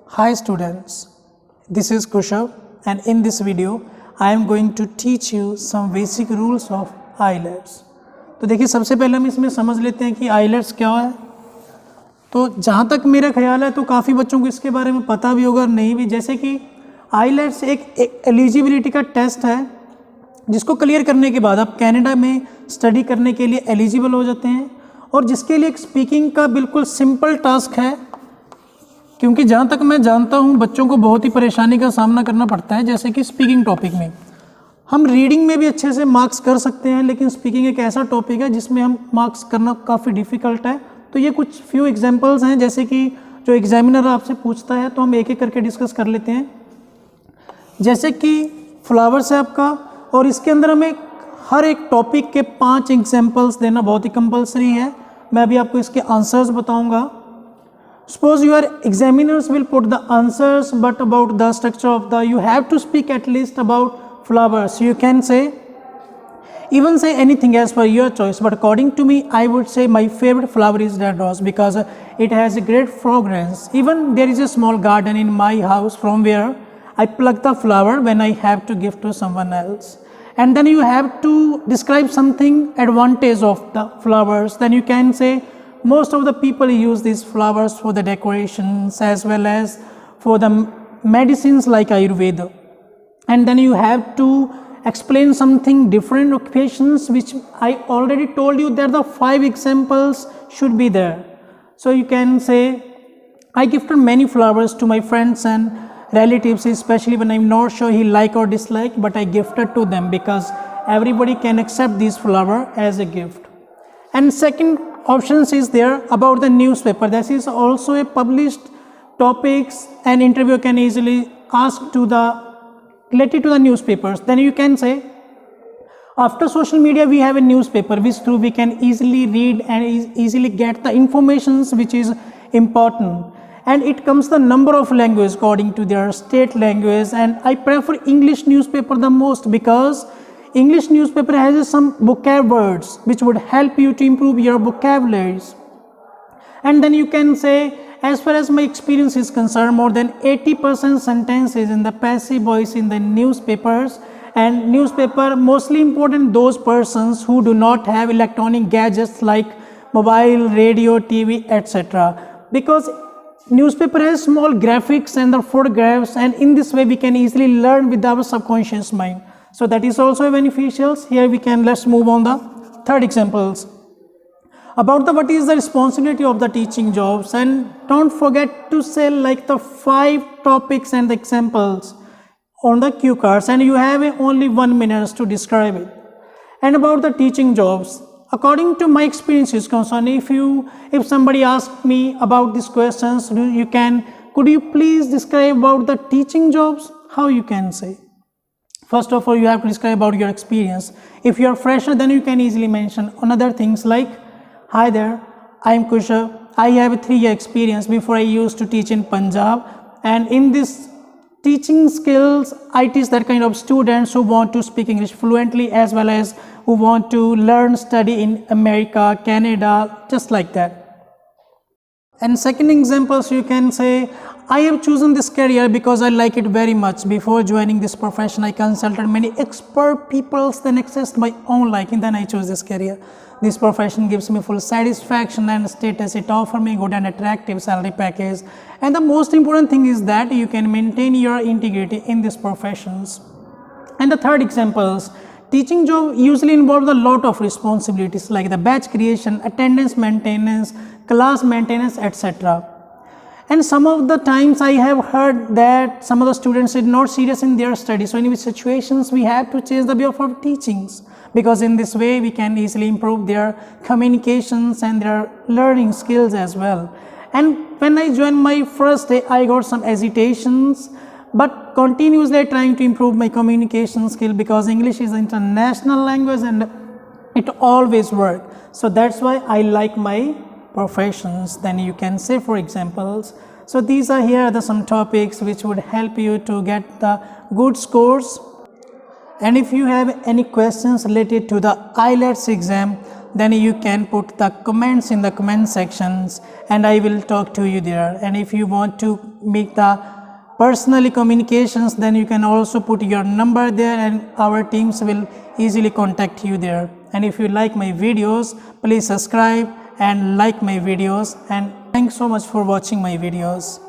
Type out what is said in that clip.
Hi students, this is Kushav and in this video I am going to teach you some basic rules of IELTS. तो देखिए सबसे पहले हम इसमें समझ लेते हैं कि IELTS क्या है। तो जहाँ तक मेरा ख्याल है तो काफ़ी बच्चों को इसके बारे में पता भी होगा और नहीं भी। जैसे कि IELTS एक एलिजिबिलिटी का टेस्ट है जिसको क्लियर करने के बाद आप कनाडा में स्टडी करने के लिए एलिजिबल हो जाते हैं और जिसके लिए एक स्पीकिंग का बिल्कुल सिंपल टास्क है। क्योंकि जहाँ तक मैं जानता हूँ बच्चों को बहुत ही परेशानी का सामना करना पड़ता है। जैसे कि स्पीकिंग टॉपिक में हम रीडिंग में भी अच्छे से मार्क्स कर सकते हैं, लेकिन स्पीकिंग एक ऐसा टॉपिक है जिसमें हम मार्क्स करना काफ़ी डिफ़िकल्ट है। तो ये कुछ फ्यू एग्जांपल्स हैं, जैसे कि जो एग्जामिनर आपसे पूछता है तो हम एक एक करके डिस्कस कर लेते हैं। जैसे कि फ्लावर्स है आपका और इसके अंदर हमें हर एक टॉपिक के 5 एग्जाम्पल्स देना बहुत ही कंपलसरी है। मैं अभी आपको इसके आंसर्स बताऊँगा। Suppose your examiners will put the answers, but about the structure of the, you have to speak at least about flowers. You can say, even say anything as per your choice. But according to me, I would say my favorite flower is red rose because it has a great fragrance. Even there is a small garden in my house from where I pluck the flower when I have to give to someone else. And then you have to describe something advantage of the flowers. Then you can say, most of the people use these flowers for the decorations as well as for the medicines like Ayurveda. And then you have to explain something different occupations, which I already told you that the 5 examples should be there. So you can say, I gifted many flowers to my friends and relatives, especially when I'm not sure he like or dislike, but I gifted to them because everybody can accept this flower as a gift. And second options is there about the newspaper. This is also a published topics and interview can easily ask to the related to the newspapers. Then you can say, after social media we have a newspaper which through we can easily read and easily get the informations which is important. And it comes the number of languages according to their state language, and I prefer English newspaper the most because English newspaper has some vocab words which would help you to improve your vocabularies. And then you can say, as far as my experience is concerned, more than 80% sentences in the passive voice in the newspapers, and newspaper mostly important those persons who do not have electronic gadgets like mobile, radio, TV, etc. Because newspaper has small graphics and the photographs, and in this way we can easily learn with our subconscious mind. So that is also beneficial. Here we can, let's move on the third examples. About the what is the responsibility of the teaching jobs, and don't forget to say like the 5 topics and the examples on the cue cards, and you have only 1 minute to describe it. And about the teaching jobs, according to my experience is concerned, if somebody asks me about these questions, could you please describe about the teaching jobs? How you can say? First of all, you have to describe about your experience. If you are fresher, then you can easily mention another things like, hi there, I am Kushav. I have a 3-year experience. Before I used to teach in Punjab, and in this teaching skills, I teach that kind of students who want to speak English fluently as well as who want to learn, study in America, Canada, just like that. And second examples, you can say, I have chosen this career because I like it very much. Before joining this profession, I consulted many expert people, then accessed my own liking, then I chose this career. This profession gives me full satisfaction and status. It offers me good and attractive salary package. And the most important thing is that you can maintain your integrity in these professions. And the third examples, teaching job usually involves a lot of responsibilities like the batch creation, attendance maintenance, class maintenance, etc. And some of the times I have heard that some of the students are not serious in their studies. So in which situations we have to change the way of our teachings, because in this way we can easily improve their communications and their learning skills as well. And when I joined my first day, I got some hesitations, but continuously trying to improve my communication skill because English is an international language and it always works. So that's why I like my professions. Then you can say, for examples, so these are here the some topics which would help you to get the good scores. And if you have any questions related to the IELTS exam, then you can put the comments in the comment sections and I will talk to you there. And if you want to make the personally communications, then you can also put your number there and our teams will easily contact you there. And if you like my videos, please subscribe and like my videos, and thanks so much for watching my videos.